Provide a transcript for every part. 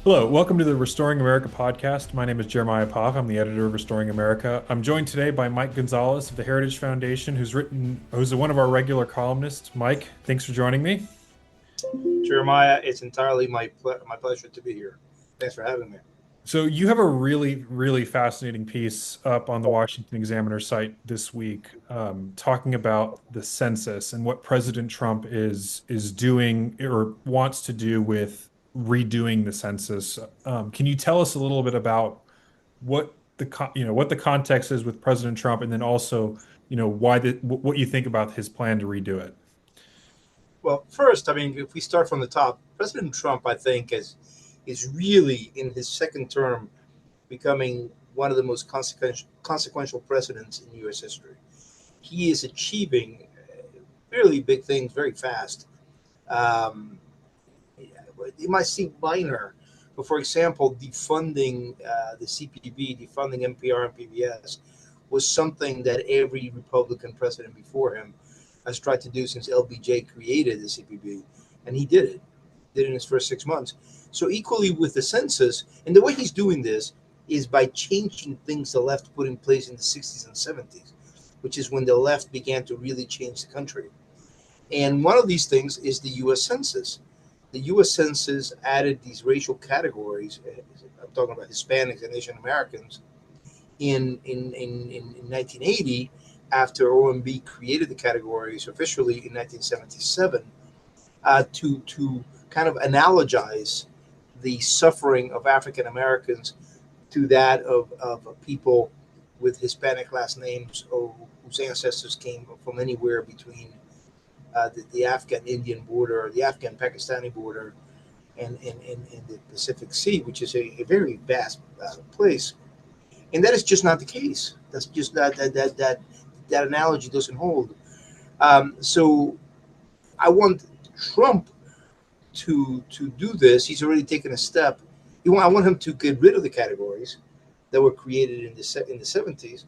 Hello, welcome to the Restoring America podcast. My name is Jeremiah Poff. I'm the editor of Restoring America. I'm joined today by Mike Gonzalez of the Heritage Foundation, who's one of our regular columnists. Mike, thanks for joining me. Jeremiah, it's entirely my pleasure to be here. Thanks for having me. So you have a really fascinating piece up on the Washington Examiner site this week, talking about the census and what President Trump is doing or wants to do with redoing the census. Can you tell us a little bit about what the context is with President Trump, and then also what you think about his plan to redo it? Well, first, I mean, if we start from the top, President Trump, I think, is really in his second term becoming one of the most consequential presidents in U.S. history. He is achieving really big things very fast. Um, it might seem minor, but for example, defunding the CPB, defunding NPR and PBS was something that every Republican president before him has tried to do since LBJ created the CPB, and he did it. Did it in his first 6 months. So equally with the census, and the way he's doing this is by changing things the left put in place in the 60s and 70s, which is when the left began to really change the country. And one of these things is the U.S. Census. The U.S. Census added these racial categories. I'm talking about Hispanics and Asian Americans in 1980, after OMB created the categories officially in 1977, to kind of analogize the suffering of African Americans to that of people with Hispanic last names or whose ancestors came from anywhere between the Afghan Indian border, the Afghan Pakistani border, and the Pacific Sea, which is a very vast place. And that is just not the case. That's just that analogy doesn't hold. So I want Trump to do this. He's already taken a step. I want him to get rid of the categories that were created in the 70s.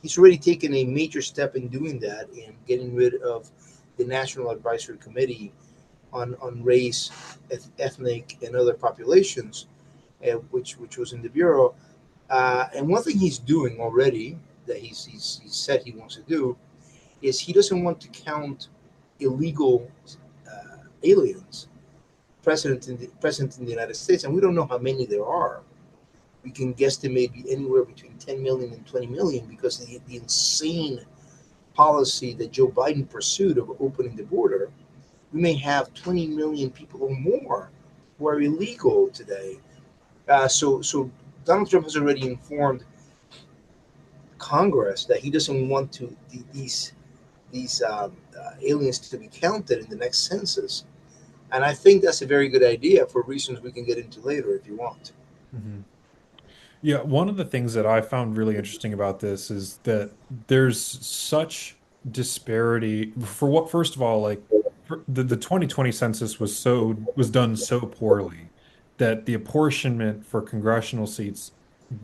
He's already taken a major step in doing that, in getting rid of the National Advisory Committee on race, ethnic, and other populations, which was in the bureau. And one thing he's doing already that he's said he wants to do is he doesn't want to count illegal aliens present in the United States, and we don't know how many there are. We can guesstimate maybe anywhere between 10 million and 20 million because of the insane policy that Joe Biden pursued of opening the border. We may have 20 million people or more who are illegal today. So Donald Trump has already informed Congress that he doesn't want these aliens to be counted in the next census, and I think that's a very good idea for reasons we can get into later if you want. Mhm. Yeah, one of the things that I found really interesting about this is that there's such disparity. First of all, the 2020 census was done so poorly that the apportionment for congressional seats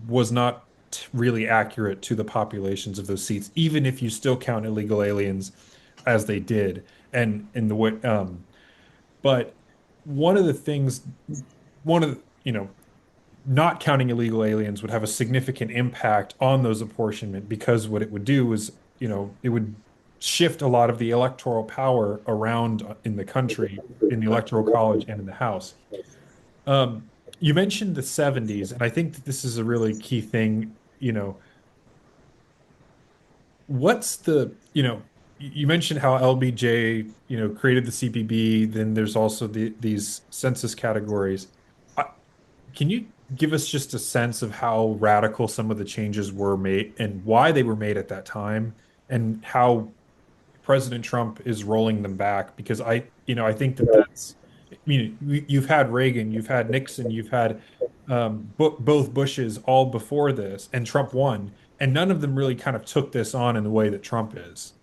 was not really accurate to the populations of those seats, even if you still count illegal aliens as they did. And in the way, but one of the things, one of the, not counting illegal aliens would have a significant impact on those apportionment, because what it would do is, it would shift a lot of the electoral power around in the country, in the electoral college and in the House. You mentioned the 70s, and I think that this is a really key thing. What's you mentioned how LBJ, created the CPB, then there's also these census categories. Uh, Can you give us just a sense of how radical some of the changes were made and why they were made at that time, and how President Trump is rolling them back? Because I think that you've had Reagan, you've had Nixon, you've had both Bushes all before this, and Trump won, and none of them really kind of took this on in the way that Trump is.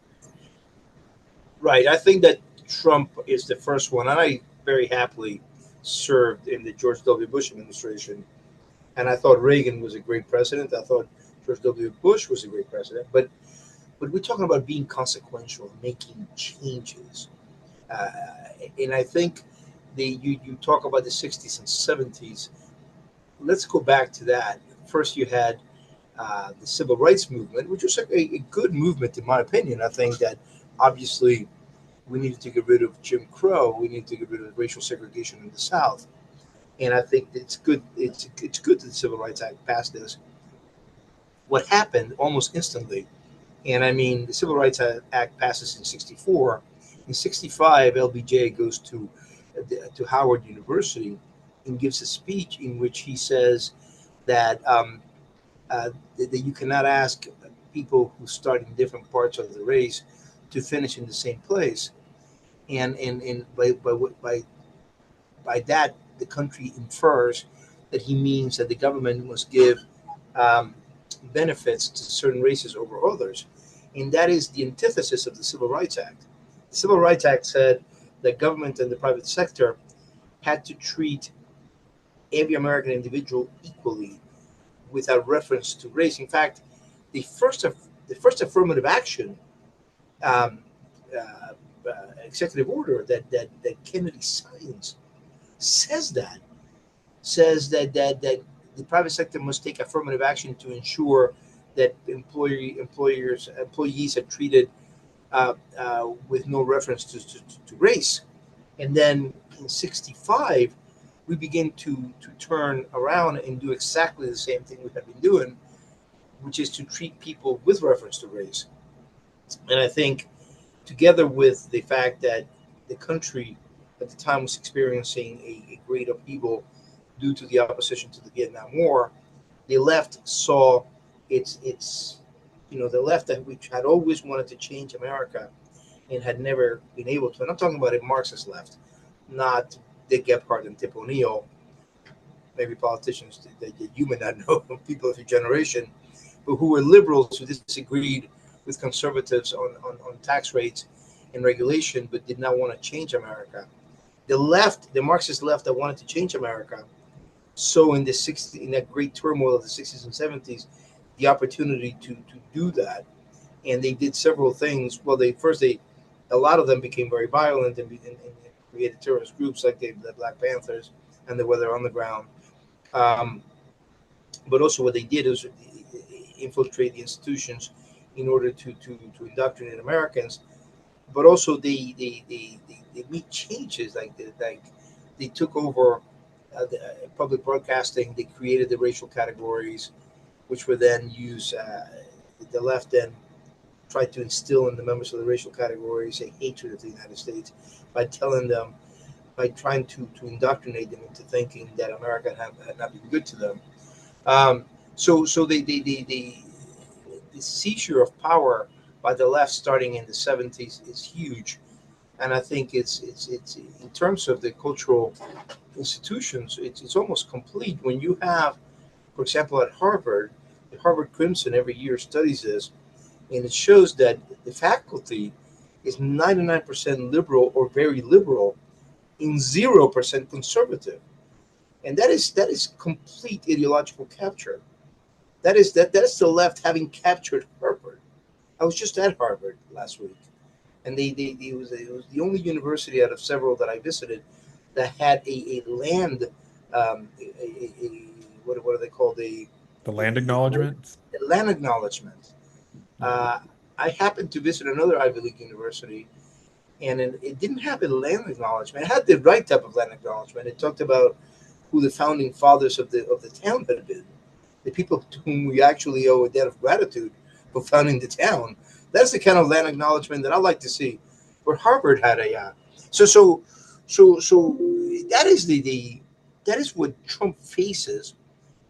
Right. I think that Trump is the first one, and I very happily served in the George W. Bush administration. And I thought Reagan was a great president. I thought George W. Bush was a great president. But we're talking about being consequential, making changes. Uh, and I think you talk about the 60s and 70s. let's go back to that. First, you had the civil rights movement, which was a good movement in my opinion. I think that obviously we needed to get rid of Jim Crow. We need to get rid of racial segregation in the South, and I think it's good. It's good that the Civil Rights Act passed this. What happened almost instantly, and I mean the Civil Rights Act passes in '64. In '65, LBJ goes to Howard University and gives a speech in which he says that that you cannot ask people who start in different parts of the race to finish in the same place, and by that the country infers that he means that the government must give um, benefits to certain races over others, and that is the antithesis of the Civil Rights Act. The Civil Rights Act said that government and the private sector had to treat every American individual equally without reference to race. In fact, the first the first affirmative action um, executive order that Kennedy signs says that says that the private sector must take affirmative action to ensure that employees are treated with no reference to race. And then in '65, we begin to turn around and do exactly the same thing we have been doing, which is to treat people with reference to race. And I think, together with the fact that the country at the time was experiencing a great upheaval due to the opposition to the Vietnam War, the left saw its the left that which had always wanted to change America and had never been able to. And I'm talking about a Marxist left, not Dick Gephardt and Tip O'Neill, maybe politicians that you may not know, people of your generation, but who were liberals who disagreed with conservatives on tax rates and regulation, but did not want to change America. The left, the Marxist left that wanted to change America, so in the 60s, in that great turmoil of the '60s and '70s, the opportunity to do that, and they did several things. Well, they a lot of them became very violent and created terrorist groups like the Black Panthers and the Weather Underground. Um, but also, what they did is infiltrate the institutions in order to indoctrinate Americans. But also, they made changes like they took over public broadcasting. They created the racial categories, which were then used. The left then tried to instill in the members of the racial categories a hatred of the United States by telling them, by trying to indoctrinate them into thinking that America had not been good to them. Um, so the seizure of power by the left starting in the '70s is huge, and I think it's in terms of the cultural institutions, it's almost complete when you have, for example, at Harvard, the Harvard Crimson every year studies this, and it shows that the faculty is 99% liberal or very liberal, in 0% conservative, and that is complete ideological capture. That is the left having captured Harvard. I was just at Harvard last week, and it was the only university out of several that I visited that had a land, what are they called, The a, land acknowledgements. a land acknowledgement. Yeah. Uh, I happened to visit another Ivy League university, and it didn't have a land acknowledgement. It had the right type of land acknowledgement. It talked about who the founding fathers of the town had been, the people to whom we actually owe a debt of gratitude for founding the town. That's the kind of land acknowledgement that I like to see. But Harvard had a so so so that is the that is what Trump faces,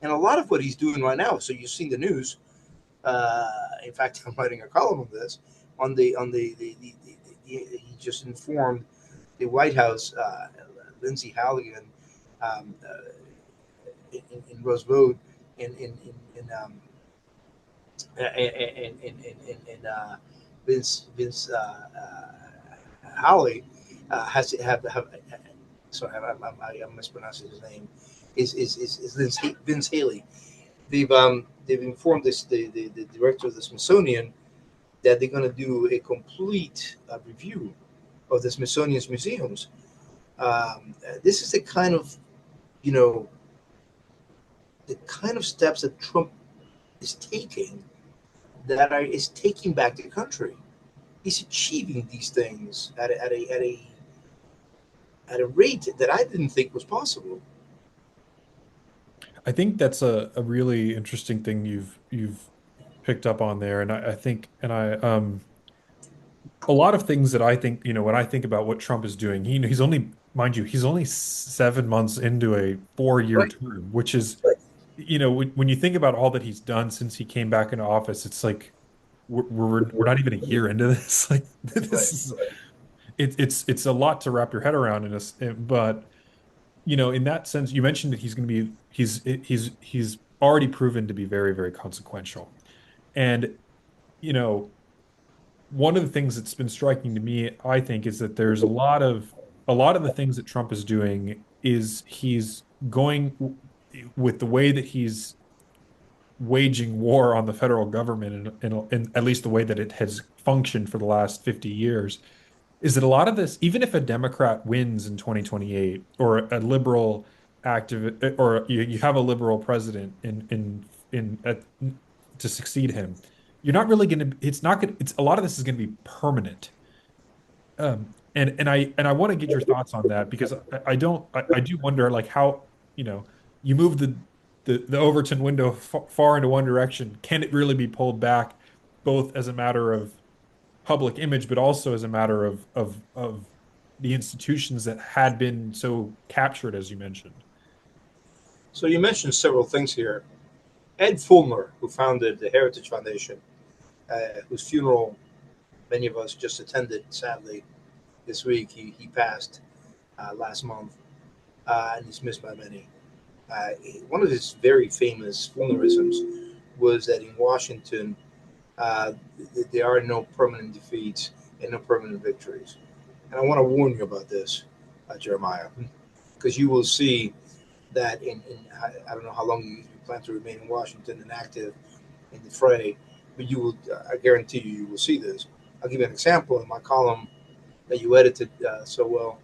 and a lot of what he's doing right now. So you've seen the news. In fact, I'm writing a column on this he just informed the White House, Lindsey Halligan, in Roosevelt, and Vince Howley has to have sorry, I'm mispronouncing his name. Is Vince Haley? They've informed the director of the Smithsonian that they're going to do a complete review of the Smithsonian's museums. This is the kind of you know kind of steps that Trump is taking that is taking back the country. He's achieving these things at a rate that I didn't think was possible. I think that's a really interesting thing you've picked up on there. And I think and I a lot of things that I think, when I think about what Trump is doing, he's only, mind you, he's only 7 months into a 4-year Right. term, which is, when you think about all that he's done since he came back into office, it's like we're not even a year into this. Like this Right. is it's a lot to wrap your head around in this, but in that sense, you mentioned that he's already proven to be very, very consequential. And, you know, one of the things that's been striking to me, I think, is that there's a lot of the things that Trump is doing is he's going with the way that he's waging war on the federal government in at least the way that it has functioned for the last 50 years, is that a lot of this, even if a Democrat wins in 2028 or a liberal active or you have a liberal president to succeed him, you're not really going to, it's not going to, it's a lot of this is going to be permanent. And I want to get your thoughts on that because I do wonder like how, you know, you move the Overton window far into one direction. Can it really be pulled back both as a matter of public image, but also as a matter of the institutions that had been so captured, as you mentioned? So you mentioned several things here. Ed Fulmer, who founded the Heritage Foundation, whose funeral many of us just attended, sadly, this week. He passed last month, and he's missed by many. Uh, One of his very famous Fulmerisms was that in Washington, uh, there are no permanent defeats and no permanent victories. And I want to warn you about this, Jeremiah, because you will see that I don't know how long you plan to remain in Washington and active in the fray, but you will, I guarantee you, you will see this. I'll give you an example in my column that you edited so well.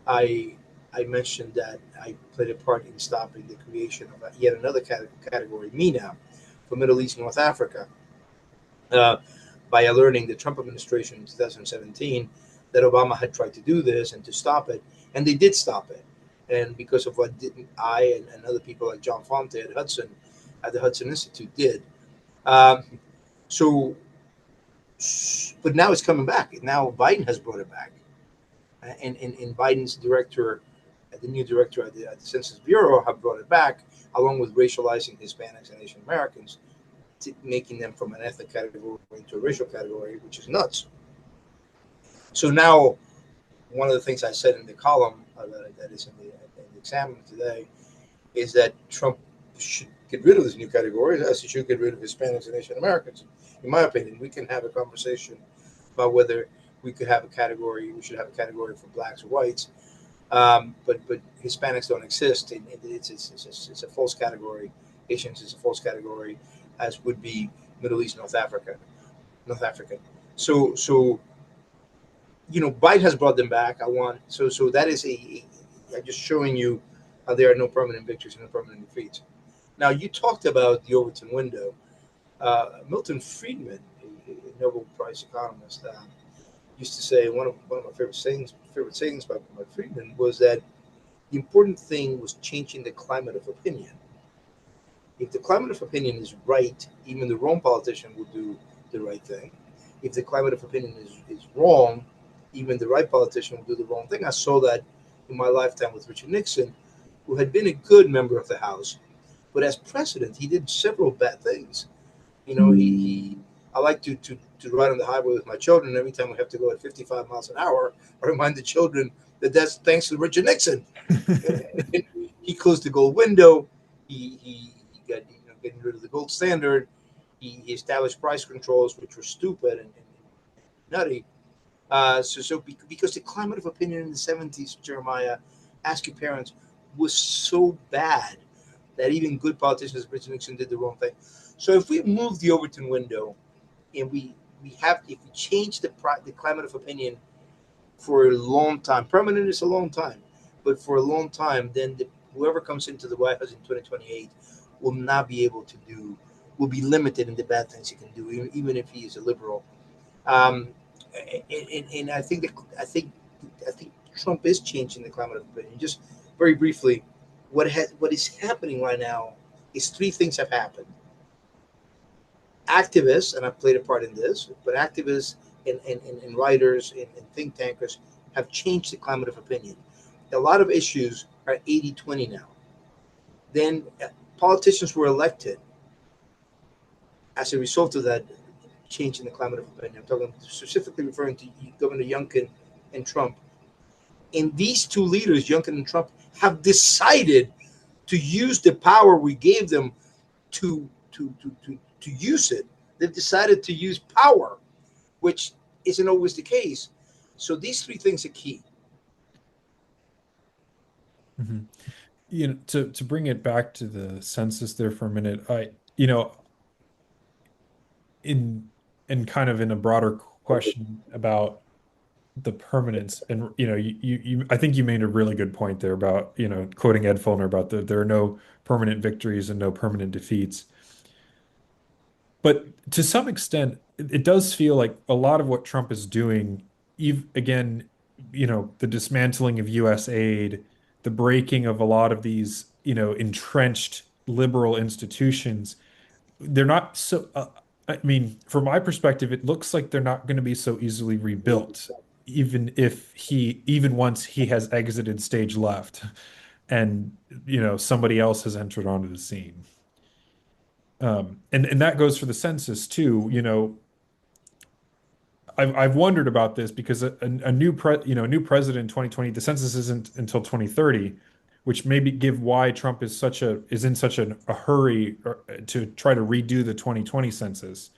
I I mentioned that I played a part in stopping the creation of yet another category, MENA, for Middle East and North Africa, uh, by alerting the Trump administration in 2017 that Obama had tried to do this and to stop it, and they did stop it. And because of what didn't I and other people like John Fonte at the Hudson Institute did. Um, so, but now it's coming back. Now Biden has brought it back, and Biden's director, the new director at the Census Bureau, have brought it back, along with racializing Hispanics and Asian Americans, making them from an ethnic category into a racial category, which is nuts. So now, one of the things I said in the column that is in the Examiner today is that Trump should get rid of this new category, as he should get rid of Hispanics and Asian Americans. In my opinion, we can have a conversation about whether we should have a category for blacks or whites. But Hispanics don't exist. It's a false category. Asians is a false category, as would be Middle East, North African. So Biden has brought them back. So that is I'm just showing you how there are no permanent victories and no permanent defeats. Now you talked about the Overton window. Milton Friedman, a Nobel Prize economist, used to say one of my favorite sayings by Friedman was that the important thing was changing the climate of opinion. If the climate of opinion is right, even the wrong politician will do the right thing. If the climate of opinion is wrong, even the right politician will do the wrong thing. I saw that in my lifetime with Richard Nixon, who had been a good member of the House, but as president, he did several bad things. He I like to ride on the highway with my children. Every time we have to go at 55 miles an hour, I remind the children that that's thanks to Richard Nixon. He closed the gold window. He got getting rid of the gold standard. He established price controls, which were stupid and nutty. Because the climate of opinion in the 70s, Jeremiah, ask your parents, was so bad that even good politicians, Richard Nixon, did the wrong thing. So if we move the Overton window and if we change the climate of opinion for a long time, permanent is a long time, but for a long time, then whoever comes into the White House in 2028 will not be able to do, will be limited in the bad things he can do, even if he is a liberal. Um, and I think Trump is changing the climate of opinion. Just very briefly, what is happening right now is three things have happened. Activists, and I've played a part in this, but activists and writers and think tankers have changed the climate of opinion. A lot of issues are 80-20 now. Then politicians were elected as a result of that change in the climate of opinion. I'm talking specifically referring to Governor Youngkin and Trump. And these two leaders, Youngkin and Trump, have decided to use the power we gave them to use it. They've decided to use power, which isn't always the case. So these three things are key. Mhm. To bring it back to the census there for a minute, in kind of in a broader question about the permanence, and I think you made a really good point there about, quoting Ed Feldner about there are no permanent victories and no permanent defeats. But to some extent, it does feel like a lot of what Trump is doing, again, the dismantling of US aid, the breaking of a lot of these, entrenched liberal institutions, they're not so, I mean, from my perspective, it looks like they're not going to be so easily rebuilt, even once he has exited stage left and, somebody else has entered onto the scene. And that goes for the census too. I've wondered about this because a new president in 2020, the census isn't until 2030, which maybe give why Trump is in such a hurry to try to redo the 2020 census,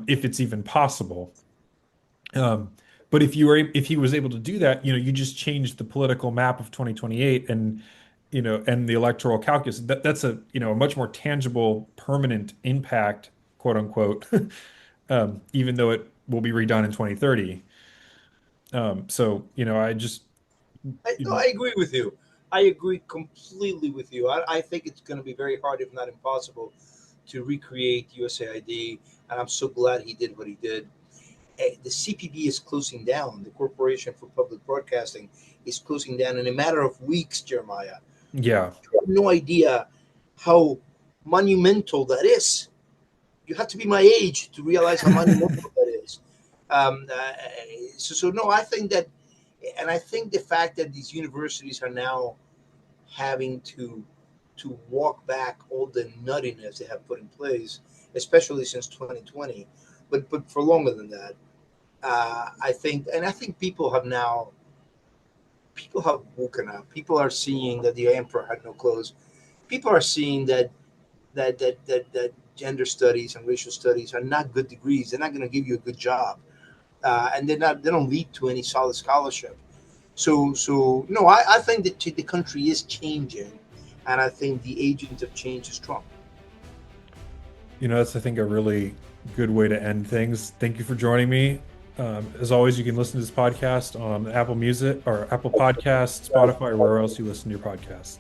if it's even possible. Um, but if he was able to do that, you just change the political map of 2028 and and the electoral calculus. That's a much more tangible, permanent impact, quote unquote, even though it will be redone in 2030. So, I just, No, I agree with you. I agree completely with you. I think it's going to be very hard, if not impossible, to recreate USAID. And I'm so glad he did what he did. The CPB is closing down. The Corporation for Public Broadcasting is closing down in a matter of weeks, Jeremiah. yeah. You have no idea how monumental that is. You have to be my age to realize how monumental that is. Um, uh, so no, I think that, and I think the fact that these universities are now having to walk back all the nuttiness they have put in place, especially since 2020, but for longer than that, I think people have woken up. People are seeing that the emperor had no clothes. People are seeing that gender studies and racial studies are not good degrees. They're not going to give you a good job, and they don't lead to any solid scholarship. So no, I think that the country is changing, and I think the agent of change is Trump. That's, I think, a really good way to end things. Thank you for joining me. As always, you can listen to this podcast on Apple Music or Apple Podcasts, Spotify, or wherever else you listen to your podcasts.